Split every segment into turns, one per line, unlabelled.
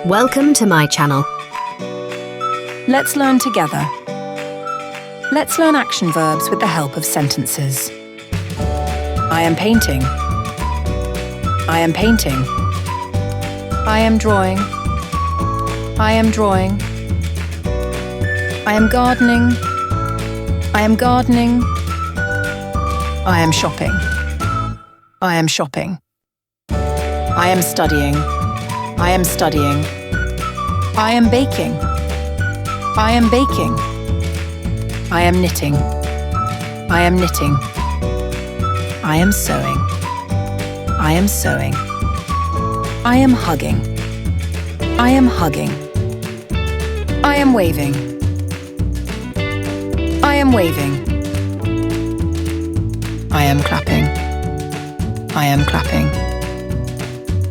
Welcome to my channel.
Let's learn together. Let's learn action verbs with the help of sentences. I am painting. I am painting. I am drawing. I am drawing. I am gardening. I am gardening. I am shopping. I am shopping. I am studying. I am studying. I am baking. I am baking. I am knitting. I am knitting. I am sewing. I am sewing. I am hugging. I am hugging. I am waving. I am waving. I am clapping. I am clapping.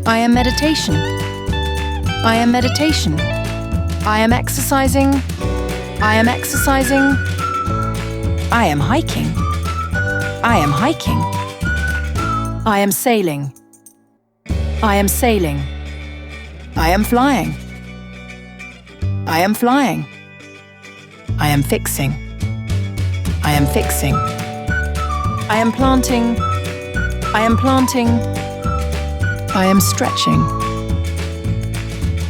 I am meditation. I am meditation. I am exercising. I am exercising. I am hiking. I am hiking. I am sailing. I am sailing. I am flying. I am flying. I am fixing. I am fixing. I am planting. I am planting. I am stretching.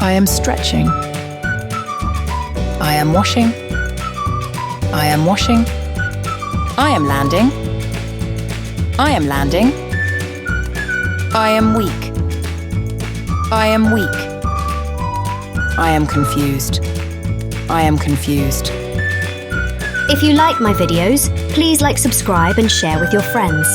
I am stretching. I am washing. I am washing. I am landing. I am landing. I am weak. I am weak. I am confused. I am confused.
If you like my videos, please like, subscribe and share with your friends.